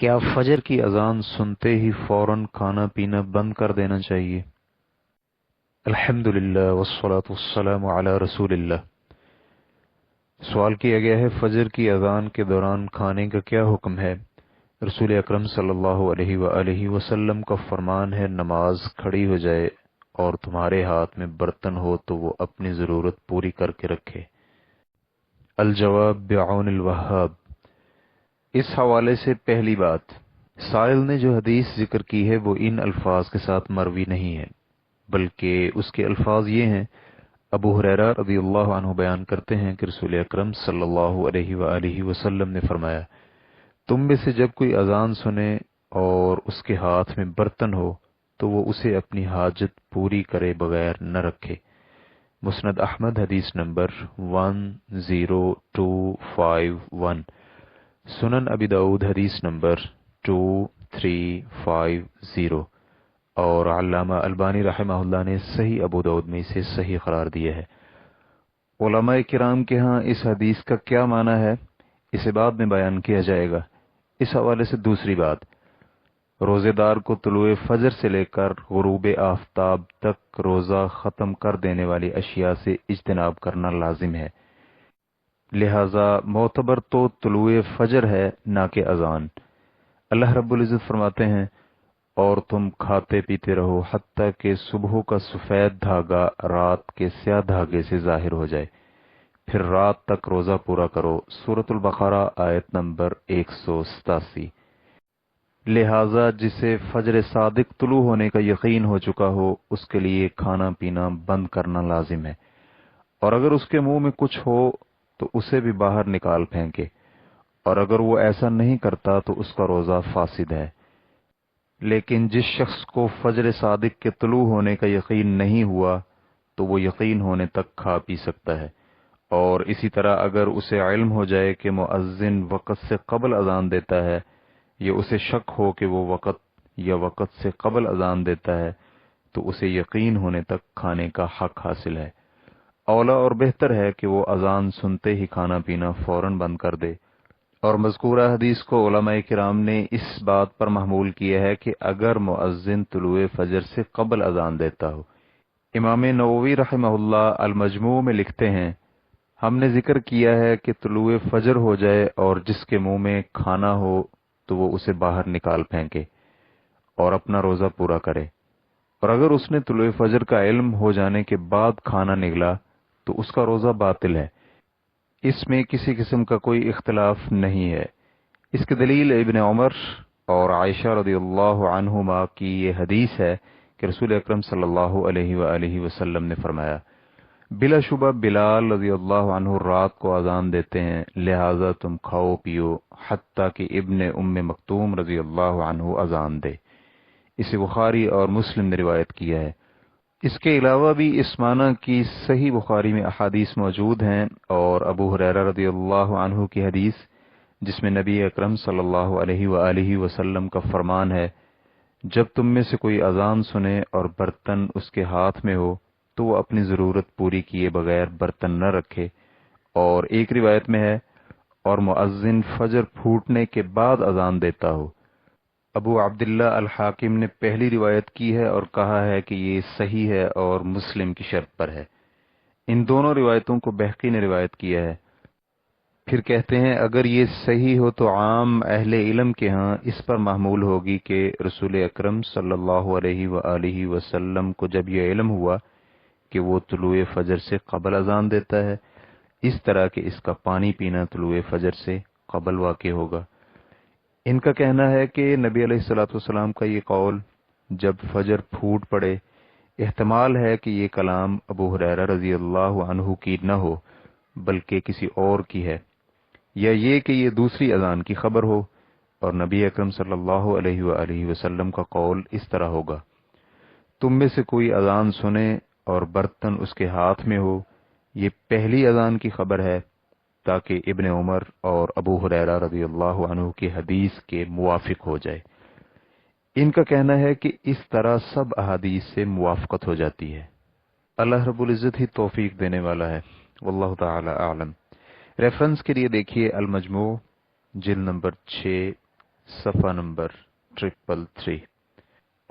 کیا فجر کی اذان سنتے ہی فوراً کھانا پینا بند کر دینا چاہیے؟ الحمدللہ والصلاة والسلام علی رسول اللہ۔ سوال کیا گیا ہے فجر کی اذان کے دوران کھانے کا کیا حکم ہے؟ رسول اکرم صلی اللہ علیہ وآلہ وسلم کا فرمان ہے، نماز کھڑی ہو جائے اور تمہارے ہاتھ میں برتن ہو تو وہ اپنی ضرورت پوری کر کے رکھے۔ الجواب بعون الوہاب۔ اس حوالے سے پہلی بات، سائل نے جو حدیث ذکر کی ہے وہ ان الفاظ کے ساتھ مروی نہیں ہے، بلکہ اس کے الفاظ یہ ہیں۔ ابو ہریرہ رضی اللہ عنہ بیان کرتے ہیں کہ رسول اکرم صلی اللہ علیہ وآلہ وسلم نے فرمایا، تم میں سے جب کوئی اذان سنے اور اس کے ہاتھ میں برتن ہو تو وہ اسے اپنی حاجت پوری کرے بغیر نہ رکھے۔ مسند احمد حدیث نمبر 10251، سنن ابی داؤد حدیث نمبر 2350، اور علامہ البانی رحمہ اللہ نے صحیح ابو داؤد میں اسے صحیح قرار دیا ہے۔ علماء کرام کے ہاں اس حدیث کا کیا معنی ہے اسے بعد میں بیان کیا جائے گا۔ اس حوالے سے دوسری بات، روزے دار کو طلوع فجر سے لے کر غروب آفتاب تک روزہ ختم کر دینے والی اشیاء سے اجتناب کرنا لازم ہے، لہذا معتبر تو طلوع فجر ہے نہ کہ اذان۔ اللہ رب العزت فرماتے ہیں، اور تم کھاتے پیتے رہو حتیٰ کہ صبح کا سفید دھاگا رات کے سیاہ دھاگے سے ظاہر ہو جائے، پھر رات تک روزہ پورا کرو۔ سورۃ البقرہ آیت نمبر 187۔ لہذا جسے فجر صادق طلوع ہونے کا یقین ہو چکا ہو اس کے لیے کھانا پینا بند کرنا لازم ہے، اور اگر اس کے منہ میں کچھ ہو تو اسے بھی باہر نکال پھینکے، اور اگر وہ ایسا نہیں کرتا تو اس کا روزہ فاسد ہے۔ لیکن جس شخص کو فجر صادق کے طلوع ہونے کا یقین نہیں ہوا تو وہ یقین ہونے تک کھا پی سکتا ہے، اور اسی طرح اگر اسے علم ہو جائے کہ مؤذن وقت سے قبل اذان دیتا ہے، یا اسے شک ہو کہ وہ وقت یا وقت سے قبل اذان دیتا ہے، تو اسے یقین ہونے تک کھانے کا حق حاصل ہے۔ اولا اور بہتر ہے کہ وہ اذان سنتے ہی کھانا پینا فوراً بند کر دے، اور مذکورہ حدیث کو علماء کرام نے اس بات پر محمول کیا ہے کہ اگر مؤذن طلوع فجر سے قبل اذان دیتا ہو۔ امام نووی رحمہ اللہ المجموع میں لکھتے ہیں، ہم نے ذکر کیا ہے کہ طلوع فجر ہو جائے اور جس کے منہ میں کھانا ہو تو وہ اسے باہر نکال پھینکے اور اپنا روزہ پورا کرے، اور اگر اس نے طلوع فجر کا علم ہو جانے کے بعد کھانا نگلا تو اس کا روزہ باطل ہے۔ اس میں کسی قسم کا کوئی اختلاف نہیں ہے۔ اس کی دلیل ابن عمر اور عائشہ رضی اللہ عنہما کی یہ حدیث ہے کہ رسول اکرم صلی اللہ علیہ وآلہ وسلم نے فرمایا، بلا شبہ بلال رضی اللہ عنہ رات کو اذان دیتے ہیں، لہذا تم کھاؤ پیو حتیٰ کہ ابن ام مکتوم رضی اللہ عنہ اذان دے۔ اسے بخاری اور مسلم نے روایت کیا ہے۔ اس کے علاوہ بھی اس معنی کی صحیح بخاری میں احادیث موجود ہیں، اور ابو ہریرہ رضی اللہ عنہ کی حدیث جس میں نبی اکرم صلی اللہ علیہ وآلہ وسلم کا فرمان ہے، جب تم میں سے کوئی اذان سنے اور برتن اس کے ہاتھ میں ہو تو وہ اپنی ضرورت پوری کیے بغیر برتن نہ رکھے، اور ایک روایت میں ہے، اور مؤذن فجر پھوٹنے کے بعد اذان دیتا ہو۔ ابو عبداللہ الحاکم نے پہلی روایت کی ہے اور کہا ہے کہ یہ صحیح ہے اور مسلم کی شرط پر ہے۔ ان دونوں روایتوں کو بہقی نے روایت کیا ہے۔ پھر کہتے ہیں اگر یہ صحیح ہو تو عام اہل علم کے ہاں اس پر محمول ہوگی کہ رسول اکرم صلی اللہ علیہ وآلہ وسلم کو جب یہ علم ہوا کہ وہ طلوع فجر سے قبل اذان دیتا ہے، اس طرح کہ اس کا پانی پینا طلوع فجر سے قبل واقع ہوگا۔ ان کا کہنا ہے کہ نبی علیہ الصلوۃ والسلام کا یہ قول جب فجر پھوٹ پڑے، احتمال ہے کہ یہ کلام ابو ہریرہ رضی اللہ عنہ کی نہ ہو بلکہ کسی اور کی ہے، یا یہ کہ یہ دوسری اذان کی خبر ہو، اور نبی اکرم صلی اللہ علیہ وآلہ وسلم کا قول اس طرح ہوگا، تم میں سے کوئی اذان سنے اور برتن اس کے ہاتھ میں ہو، یہ پہلی اذان کی خبر ہے، تاکہ ابن عمر اور ابو ہریرہ رضی اللہ عنہ کی حدیث کے موافق ہو جائے۔ ان کا کہنا ہے کہ اس طرح سب احادیث سے موافقت ہو جاتی ہے۔ اللہ رب العزت ہی توفیق دینے والا ہے، واللہ تعالی اعلم۔ ریفرنس کے لیے دیکھیے المجموع جلد نمبر 6 صفحہ نمبر 333۔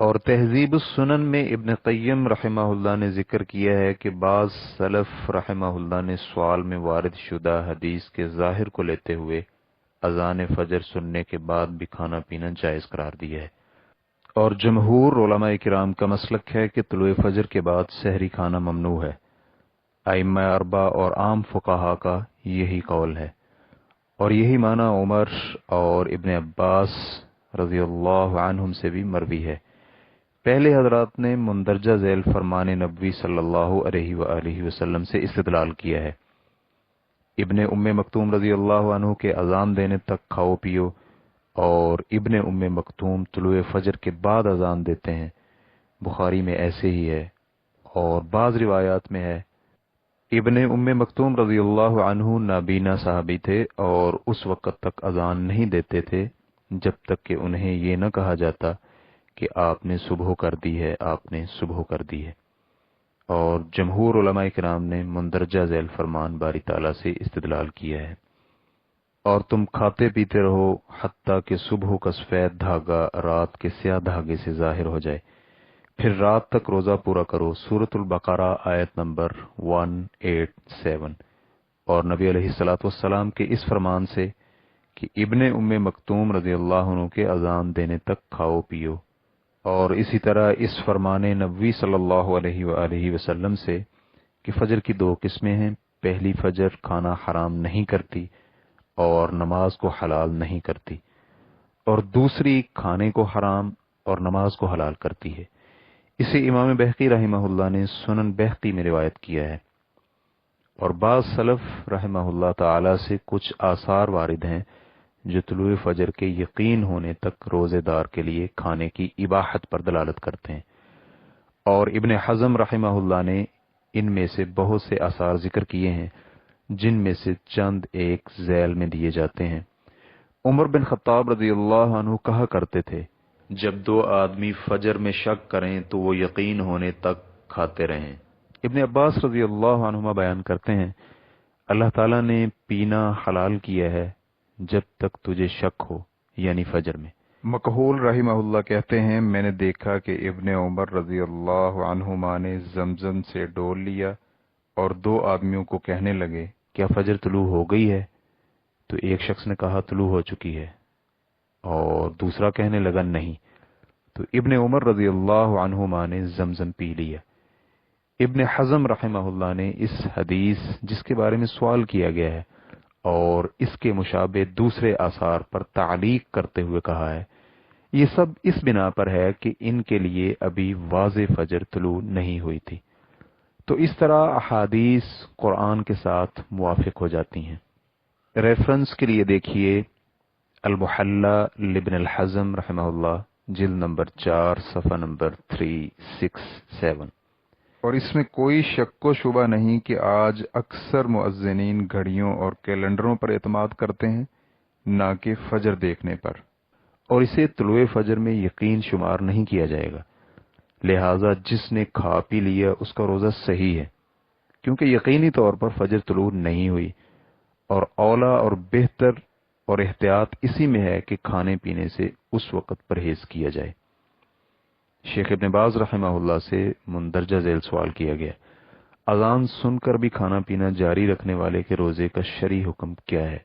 اور تہذیب السنن میں ابن قیم رحمہ اللہ نے ذکر کیا ہے کہ بعض سلف رحمہ اللہ نے سوال میں وارد شدہ حدیث کے ظاہر کو لیتے ہوئے اذان فجر سننے کے بعد بھی کھانا پینا جائز قرار دیا ہے، اور جمہور علماء کرام کا مسلک ہے کہ طلوع فجر کے بعد سحری کھانا ممنوع ہے۔ ائمہ اربعہ اور عام فقہا کا یہی قول ہے، اور یہی معنی عمر اور ابن عباس رضی اللہ عنہم سے بھی مروی ہے۔ پہلے حضرات نے مندرجہ ذیل فرمان نبوی صلی اللہ علیہ وآلہ وسلم سے استدلال کیا ہے۔ ابن ام مکتوم رضی اللہ عنہ کے اذان دینے تک کھاؤ پیو، اور ابن ام مکتوم طلوع فجر کے بعد اذان دیتے ہیں، بخاری میں ایسے ہی ہے، اور بعض روایات میں ہے۔ ابن ام مکتوم رضی اللہ عنہ نابینا صحابی تھے اور اس وقت تک اذان نہیں دیتے تھے جب تک کہ انہیں یہ نہ کہا جاتا کہ آپ نے صبح کر دی ہے، آپ نے صبح کر دی ہے۔ اور جمہور علماء کرام نے مندرجہ ذیل فرمان باری تعالیٰ سے استدلال کیا ہے۔ اور تم کھاتے پیتے رہو حتیٰ کہ صبح کا سفید دھاگا رات کے سیاہ دھاگے سے ظاہر ہو جائے، پھر رات تک روزہ پورا کرو۔ سورۃ البقرہ آیت نمبر 187۔ اور نبی علیہ الصلوۃ والسلام کے اس فرمان سے کہ ابن ام مکتوم رضی اللہ عنہ کے اذان دینے تک کھاؤ پیو، اور اسی طرح اس فرمان نبوی صلی اللہ علیہ وآلہ وسلم سے کہ فجر کی دو قسمیں ہیں، پہلی فجر کھانا حرام نہیں کرتی اور نماز کو حلال نہیں کرتی، اور دوسری کھانے کو حرام اور نماز کو حلال کرتی ہے۔ اسے امام بہقی رحمہ اللہ نے سنن بہقی میں روایت کیا ہے، اور بعض سلف رحمہ اللہ تعالی سے کچھ آثار وارد ہیں جو طلوع فجر کے یقین ہونے تک روزے دار کے لیے کھانے کی اباحت پر دلالت کرتے ہیں، اور ابن حزم رحمہ اللہ نے ان میں سے بہت سے آثار ذکر کیے ہیں، جن میں سے چند ایک ذیل میں دیے جاتے ہیں۔ عمر بن خطاب رضی اللہ عنہ کہا کرتے تھے، جب دو آدمی فجر میں شک کریں تو وہ یقین ہونے تک کھاتے رہیں۔ ابن عباس رضی اللہ عنہما بیان کرتے ہیں، اللہ تعالیٰ نے پینا حلال کیا ہے جب تک تجھے شک ہو، یعنی فجر میں۔ مکحول رحمہ اللہ کہتے ہیں، میں نے دیکھا کہ ابن عمر رضی اللہ عنہما نے زمزم سے ڈول لیا اور دو آدمیوں کو کہنے لگے، کیا فجر طلوع ہو گئی ہے؟ تو ایک شخص نے کہا طلوع ہو چکی ہے، اور دوسرا کہنے لگا نہیں۔ تو ابن عمر رضی اللہ عنہما نے زمزم پی لیا۔ ابن حزم رحمہ اللہ نے اس حدیث جس کے بارے میں سوال کیا گیا ہے اور اس کے مشابہ دوسرے آثار پر تعلیق کرتے ہوئے کہا ہے، یہ سب اس بنا پر ہے کہ ان کے لیے ابھی واضح فجر طلوع نہیں ہوئی تھی۔ تو اس طرح احادیث قرآن کے ساتھ موافق ہو جاتی ہیں۔ ریفرنس کے لیے دیکھیے المحلہ لابن الحزم رحمہ اللہ، جلد نمبر 4 صفحہ نمبر 367۔ اور اس میں کوئی شک و شبہ نہیں کہ آج اکثر مؤذنین گھڑیوں اور کیلنڈروں پر اعتماد کرتے ہیں، نہ کہ فجر دیکھنے پر، اور اسے طلوع فجر میں یقین شمار نہیں کیا جائے گا۔ لہٰذا جس نے کھا پی لیا اس کا روزہ صحیح ہے، کیونکہ یقینی طور پر فجر طلوع نہیں ہوئی، اور اولا اور بہتر اور احتیاط اسی میں ہے کہ کھانے پینے سے اس وقت پرہیز کیا جائے۔ شیخ ابن باز رحمہ اللہ سے مندرجہ ذیل سوال کیا گیا، اذان سن کر بھی کھانا پینا جاری رکھنے والے کے روزے کا شرعی حکم کیا ہے؟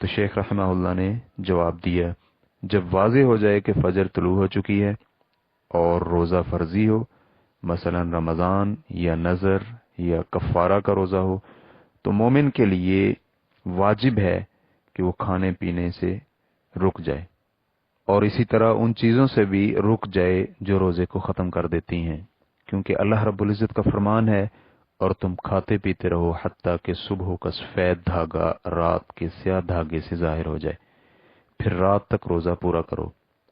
تو شیخ رحمہ اللہ نے جواب دیا، جب واضح ہو جائے کہ فجر طلوع ہو چکی ہے اور روزہ فرضی ہو، مثلا رمضان یا نذر یا کفارہ کا روزہ ہو، تو مومن کے لیے واجب ہے کہ وہ کھانے پینے سے رک جائے، اور اسی طرح ان چیزوں سے بھی رک جائے جو روزے کو ختم کر دیتی ہیں، کیونکہ اللہ رب العزت کا فرمان ہے، اور تم کھاتے پیتے رہو حتیٰ کہ صبح کا سفید دھاگا رات کے سیاہ دھاگے سے ظاہر ہو جائے، پھر رات تک روزہ پورا کرو۔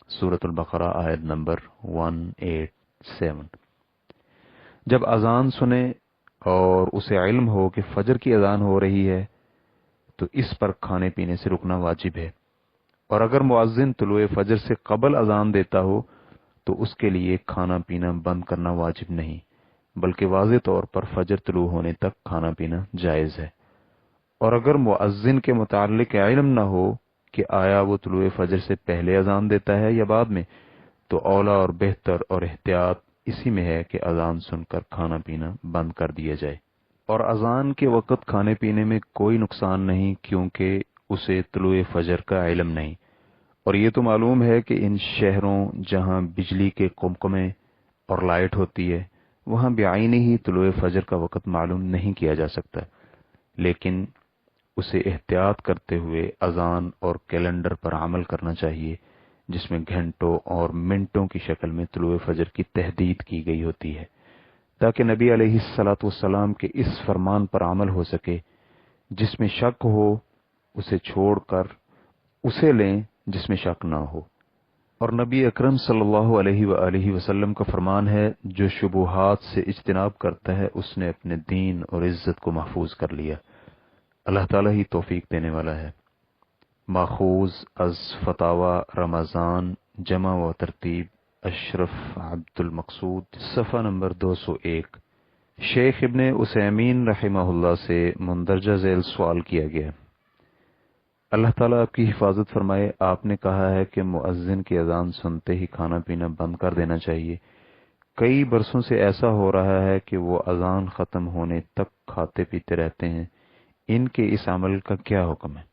سورۃ البقرہ آیت نمبر 187۔ جب اذان سنے اور اسے علم ہو کہ فجر کی اذان ہو رہی ہے تو اس پر کھانے پینے سے رکنا واجب ہے، اور اگر مؤذن طلوع فجر سے قبل اذان دیتا ہو تو اس کے لیے کھانا پینا بند کرنا واجب نہیں، بلکہ واضح طور پر فجر طلوع ہونے تک کھانا پینا جائز ہے۔ اور اگر مؤذن کے متعلق علم نہ ہو کہ آیا وہ طلوع فجر سے پہلے اذان دیتا ہے یا بعد میں، تو اولا اور بہتر اور احتیاط اسی میں ہے کہ اذان سن کر کھانا پینا بند کر دیا جائے۔ اور اذان کے وقت کھانے پینے میں کوئی نقصان نہیں، کیونکہ اسے طلوع فجر کا علم نہیں۔ اور یہ تو معلوم ہے کہ ان شہروں جہاں بجلی کے قمقمے اور لائٹ ہوتی ہے، وہاں بعینی ہی طلوع فجر کا وقت معلوم نہیں کیا جا سکتا، لیکن اسے احتیاط کرتے ہوئے اذان اور کیلنڈر پر عمل کرنا چاہیے، جس میں گھنٹوں اور منٹوں کی شکل میں طلوع فجر کی تحدید کی گئی ہوتی ہے، تاکہ نبی علیہ الصلاۃ والسلام کے اس فرمان پر عمل ہو سکے، جس میں شک ہو اسے چھوڑ کر اسے لیں جس میں شک نہ ہو۔ اور نبی اکرم صلی اللہ علیہ وآلہ وسلم کا فرمان ہے، جو شبہات سے اجتناب کرتا ہے اس نے اپنے دین اور عزت کو محفوظ کر لیا۔ اللہ تعالیٰ ہی توفیق دینے والا ہے۔ ماخوذ از فتاوی رمضان، جمع و ترتیب اشرف عبد المقصود، صفحہ نمبر 201۔ شیخ ابن عثیمین رحمہ اللہ سے مندرجہ ذیل سوال کیا گیا، اللہ تعالیٰ آپ کی حفاظت فرمائے، آپ نے کہا ہے کہ مؤذن کی اذان سنتے ہی کھانا پینا بند کر دینا چاہیے۔ کئی برسوں سے ایسا ہو رہا ہے کہ وہ اذان ختم ہونے تک کھاتے پیتے رہتے ہیں، ان کے اس عمل کا کیا حکم ہے؟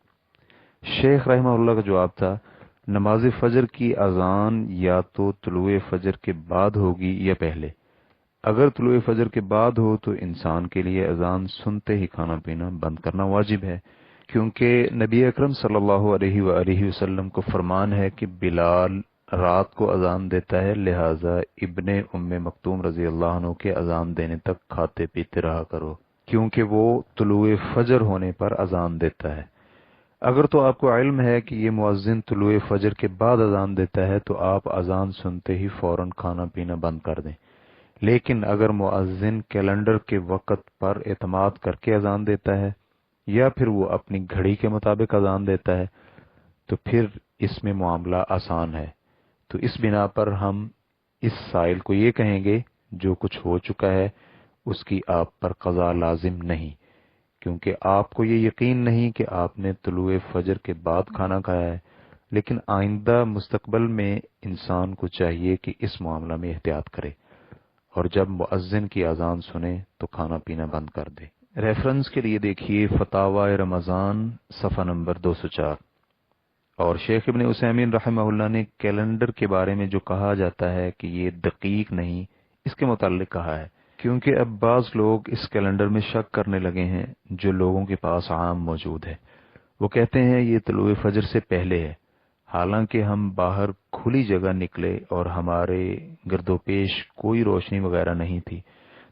شیخ رحمہ اللہ کا جواب تھا، نماز فجر کی اذان یا تو طلوع فجر کے بعد ہوگی یا پہلے۔ اگر طلوع فجر کے بعد ہو تو انسان کے لیے اذان سنتے ہی کھانا پینا بند کرنا واجب ہے، کیونکہ نبی اکرم صلی اللہ علیہ وآلہ وسلم کو فرمان ہے کہ بلال رات کو اذان دیتا ہے، لہذا ابن ام مکتوم رضی اللہ عنہ کے اذان دینے تک کھاتے پیتے رہا کرو، کیونکہ وہ طلوع فجر ہونے پر اذان دیتا ہے۔ اگر تو آپ کو علم ہے کہ یہ مؤذن طلوع فجر کے بعد اذان دیتا ہے تو آپ اذان سنتے ہی فوراً کھانا پینا بند کر دیں، لیکن اگر مؤذن کیلنڈر کے وقت پر اعتماد کر کے اذان دیتا ہے یا پھر وہ اپنی گھڑی کے مطابق اذان دیتا ہے تو پھر اس میں معاملہ آسان ہے۔ تو اس بنا پر ہم اس سائل کو یہ کہیں گے، جو کچھ ہو چکا ہے اس کی آپ پر قضا لازم نہیں، کیونکہ آپ کو یہ یقین نہیں کہ آپ نے طلوع فجر کے بعد کھانا کھایا ہے، لیکن آئندہ مستقبل میں انسان کو چاہیے کہ اس معاملہ میں احتیاط کرے، اور جب مؤذن کی اذان سنے تو کھانا پینا بند کر دے۔ ریفرنس کے لیے دیکھیے فتاوی رمضان، صفحہ نمبر 204۔ اور شیخ ابن عثیمین رحمہ اللہ نے کیلنڈر کے بارے میں جو کہا جاتا ہے کہ یہ دقیق نہیں، اس کے متعلق کہا ہے، کیونکہ اب بعض لوگ اس کیلنڈر میں شک کرنے لگے ہیں جو لوگوں کے پاس عام موجود ہے۔ وہ کہتے ہیں یہ طلوع فجر سے پہلے ہے، حالانکہ ہم باہر کھلی جگہ نکلے اور ہمارے گرد و پیش کوئی روشنی وغیرہ نہیں تھی،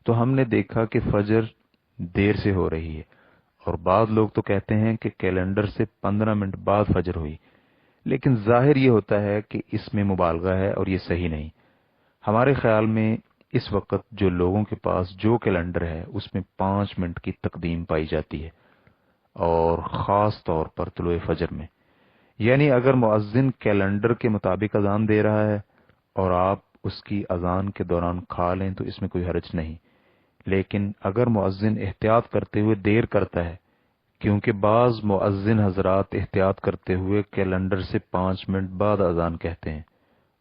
تو ہم نے دیکھا کہ فجر دیر سے ہو رہی ہے، اور بعض لوگ تو کہتے ہیں کہ کیلنڈر سے 15 منٹ بعد فجر ہوئی، لیکن ظاہر یہ ہوتا ہے کہ اس میں مبالغہ ہے اور یہ صحیح نہیں۔ ہمارے خیال میں اس وقت جو لوگوں کے پاس جو کیلنڈر ہے اس میں 5 منٹ کی تقدیم پائی جاتی ہے، اور خاص طور پر طلوع فجر میں، یعنی اگر مؤذن کیلنڈر کے مطابق اذان دے رہا ہے اور آپ اس کی اذان کے دوران کھا لیں تو اس میں کوئی حرج نہیں، لیکن اگر مؤذن احتیاط کرتے ہوئے دیر کرتا ہے، کیونکہ بعض مؤذن حضرات احتیاط کرتے ہوئے کیلنڈر سے 5 منٹ بعد اذان کہتے ہیں،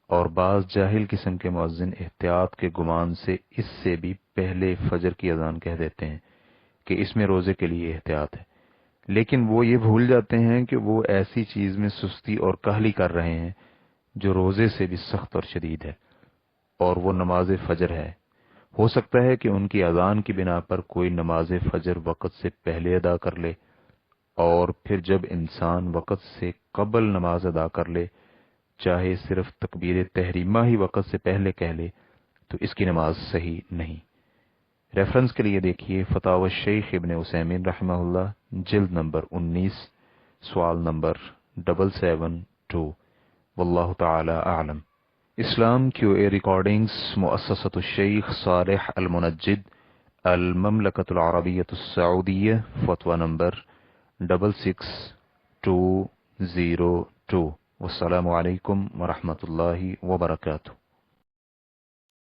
اور بعض جاہل قسم کے مؤذن احتیاط کے گمان سے اس سے بھی پہلے فجر کی اذان کہہ دیتے ہیں کہ اس میں روزے کے لیے احتیاط ہے، لیکن وہ یہ بھول جاتے ہیں کہ وہ ایسی چیز میں سستی اور کاہلی کر رہے ہیں جو روزے سے بھی سخت اور شدید ہے، اور وہ نماز فجر ہے۔ ہو سکتا ہے کہ ان کی اذان کی بنا پر کوئی نماز فجر وقت سے پہلے ادا کر لے، اور پھر جب انسان وقت سے قبل نماز ادا کر لے، چاہے صرف تکبیر تحریمہ ہی وقت سے پہلے کہہ لے، تو اس کی نماز صحیح نہیں۔ ریفرنس کے لیے دیکھیے فتاوی شیخ ابن عثیمین رحمہ اللہ، جلد نمبر 19، سوال نمبر 772۔ واللہ تعالی اعلم۔ اسلام کیو اے ریکارڈنگز، مؤسسۃ الشیخ صالح المنجد، المملکۃ العربیۃ السعودیہ، فتویٰ نمبر 66202۔ والسلام علیکم ورحمۃ اللہ وبرکاتہ۔